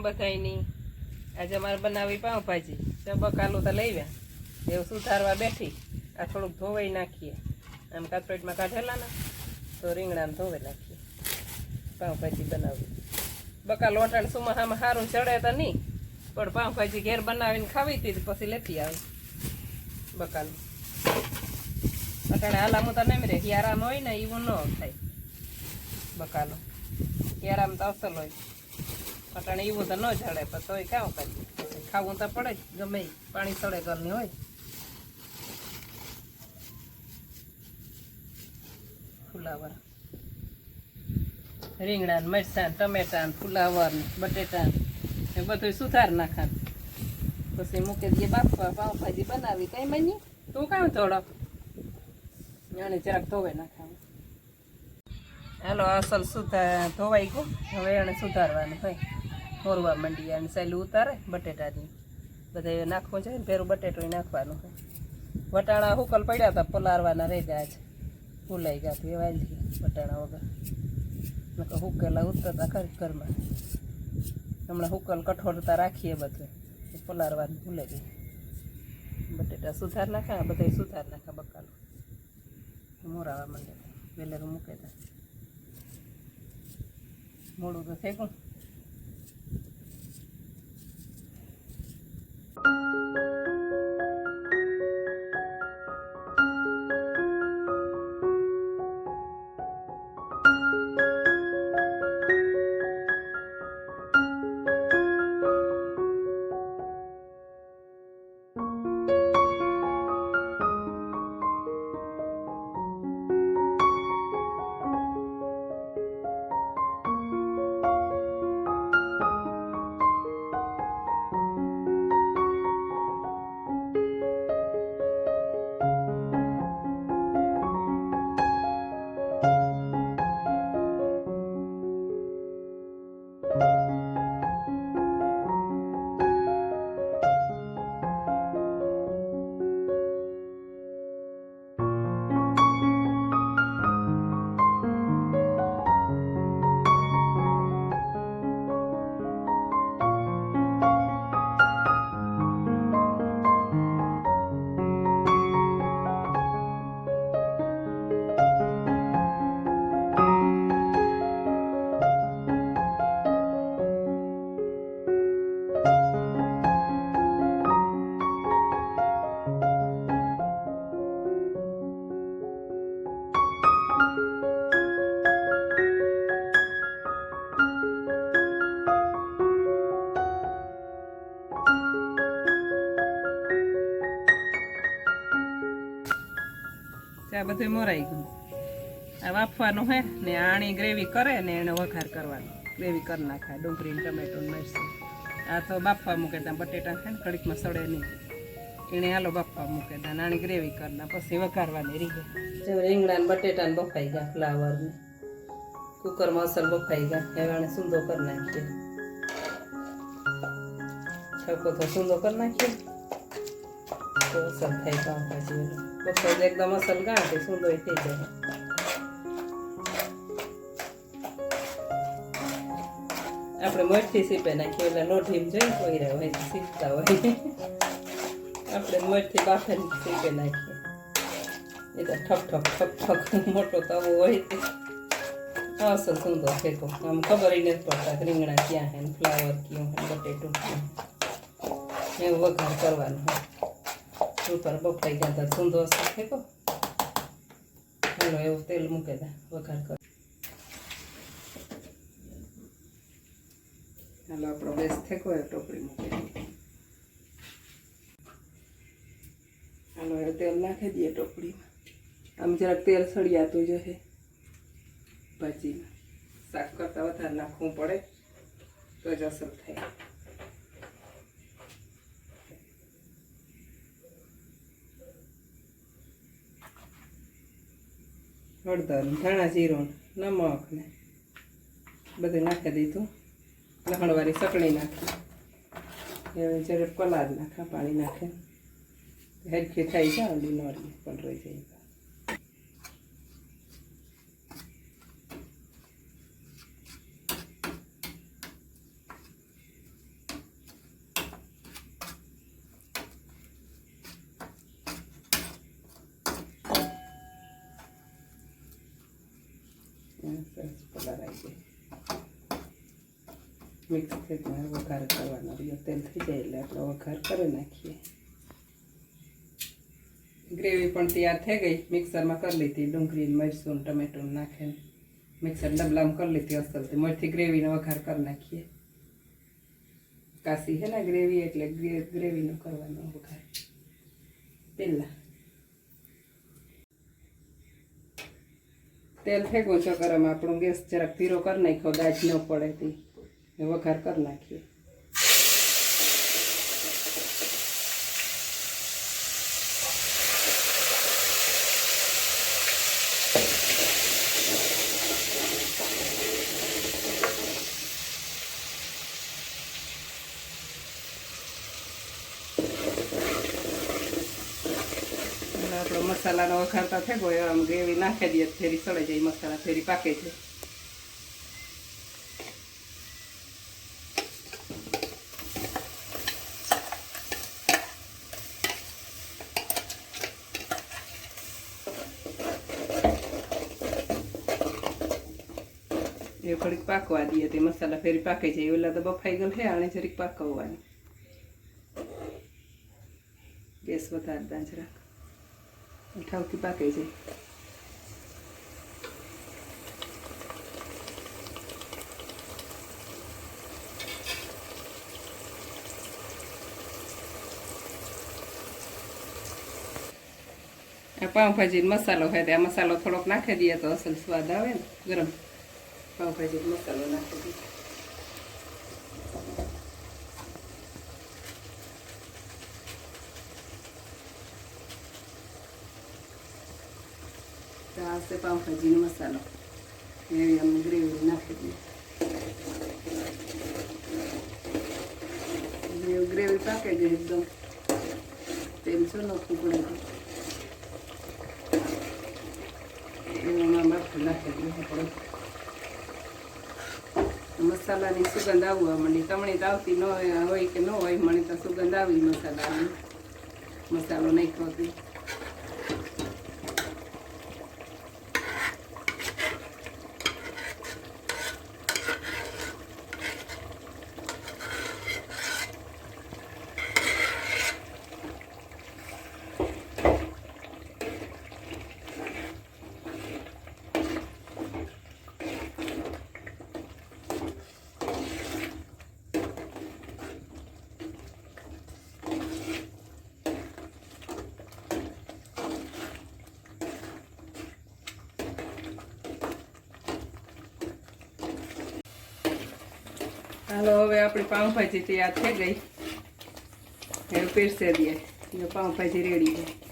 રામ બધાયની આજે અમારે બનાવી પાઉંભાજી બકાલું તો લઈ ગયા એવું સુધારવા બેઠી આ થોડુંક ધોવાઈ નાખીએ આમ કાચપેટમાં કાઢેલા ને તો રીંગણાને ધોવાઈ નાખીએ પાઉંભાજી બનાવી બકાલ ઓટાણ સુમાહામાં સારું ચડે તો નહીં પણ પાઉંભાજી ઘેર બનાવીને ખાવી હતી પછી લેતી આવી બકાલ અટાણે હાલામાં તો નહીં રે હિયારામાં હોય ને એવું ન થાય બકાલો હિયારામાં તો અસલ હોય અટાણે એવું તો ન ઝાડે પણ તોય કામ કરીએ ખાવું તો પડે જ ગમે પાણી સડે ઘરની હોય ફુલાવર રીંગણા મરચાં ટમેટા ફુલાવર બટેટા એ બધું સુધાર નાખા પછી મૂકી દઈએ બાફવા પાઉંભાજી બનાવી કઈ મની તું કામ થોડો એને જરાક ધોવાઈ નાખાવું હાલો અસલ ધોવાઈ ગયું હવે એને સુધારવાનું હોય મોરવા માંડી અને સહેલું ઉતારે બટેટાની બધા નાખવું છે ને પેલું બટેટું નાખવાનું હોય વટાણા હુકલ પડ્યા હતા પલારવાના રહી ગયા છે ફૂલાઈ ગયા એ વાળી વટાણા વગર હુકેલા ઉતરતા ખરી ઘરમાં હમણાં હુકલ કઠોળતા રાખીએ બધું પલારવાનું ભૂલે ગઈ બટેટા સુધાર નાખા બધા સુધાર નાખા બકાલું મોરાવા માંડે વેલેરું મૂકે તા મોડું તો થઈ ગયું આ બધું મોરાઈ ગયું આ વાફવાનું હે ને આણી ગ્રેવી કરે ને એને વઘાર કરવાનો ગ્રેવી કરી નાખાય ડુંગળી ટમેટું મરચું આ તો બાફવા મૂકે ત્યાં બટેટા છે ને કડીકમાં સડે નહીં એને હાલો બાફવા મૂકે ત્યાં આણી ગ્રેવી કરના પછી વઘારવાની રીંગે રીંગણા ને બટેટા ને બફાઈ ગયા ફ્લાવર ને કુકરમાં અસલ બફાઈ ગયા હવે આને સૂંદો કરી નાખીએ છકો તો સૂંદો કરી નાખીએ તો અસલ થાય પાઉંભાજી બફાઈ એકદમ અસલ ગાંઠે સૂંદો થઈ જાય આપણે મઠથી સીપે નાખીએ એટલે લોઢીમ જોઈ કોઈ રહ્યા હોય સીપતા હોય આપણે મઠથી બાફે સીપે નાખીએ એ તો ઠક ઠક ઠક ઠક મોટો તવો હોય તે અસલ સૂંદો ફેંકો આમ ખબર નથી પડતા રીંગણા ક્યાં હે ફ્લાવર ક્યાં હે બટેટું ક્યાં એવું વઘાર કરવાનું હોય ઉપર બફાઈ ગયા હતા સૂંદો અસર ફેંકો હાલો એવું તેલ મૂકે દા વઘાર કર હાલો આપણો ગેસ ફેંકો એ ટોપડી મૂકી દઈએ હાલો એ તેલ નાખી દઈએ ટોપડીમાં આમ જરાક તેલ સળિયાતું જોઈએ ભાજીમાં શાક કરતાં વધારે નાખવું પડે તો જ અસર થાય હળદર ધાણા જીરું નમક ને બધું નાખી દીધું લસણવાળી સકડી નાખી હવે જરાક કલાદ નાખા પાણી નાખે હેરખી થઈ જાય લીનોરી પણ રહી જાય સરસ કલર આવી જાય મિક્સ થઈ વઘાર કરવાનો રહ્યો તેલ થઈ જાય એટલે આપણે વઘાર કરી નાખીએ ગ્રેવી પણ તૈયાર થઈ ગઈ મિક્સરમાં કરી લીધી ડુંગળી મરચું ટમેટું નાખીને મિક્સર ડબલામાં કરી લીધી અસલથી મરથી ગ્રેવીનો વઘાર કરી નાખીએ કાશી હે ને ગ્રેવી એટલે ગ્રેવીનો કરવાનો વઘાર પહેલાં તેલ ફેંકવું છો ગરમ આપણું ગેસ જરાક ધીરો કરી નાખ્યો દાજ ન પડે તે વઘાર કરી નાખીએ આપણો મસાલાનો વઘારતા થઈ ગયો આમ ગ્રેવી નાખી દઈએ ફેરી સળે જાય મસાલા ફેરી પાકે છે એ થોડીક પાકવા દઈએ તે મસાલા ફેરી પાકે જાય ઓલા તો બફાઈ ગયેલ છે આને જરીક પાકવવાની ગેસ વધારતા જરાક ઠાવથી પાકે છે પાઉંભાજી મસાલો હોય તો આ મસાલો થોડોક નાખી દઈએ તો અસલ સ્વાદ આવે ને ગરમ પાઉંભાજી મસાલો નાખી દઈએ આ છે પાઉંભાજીનો મસાલો એવી અમને ગ્રેવી નાખી દઈએ ગ્રેવી પાકે છે એકદમ તેલ શું નાખવું પડે એમાં માથું નાખી દઈએ આપણે મસાલાની સુગંધ આવવા માંડી તમને તો આવતી ન હોય કે ન હોય મને તો સુગંધ આવી મસાલાની મસાલો નાખ્યો હતી હાલો હવે આપણી પાઉંભાજી તૈયાર થઈ ગઈ હવે પીરસે દઈએ પાઉંભાજી રેડી છે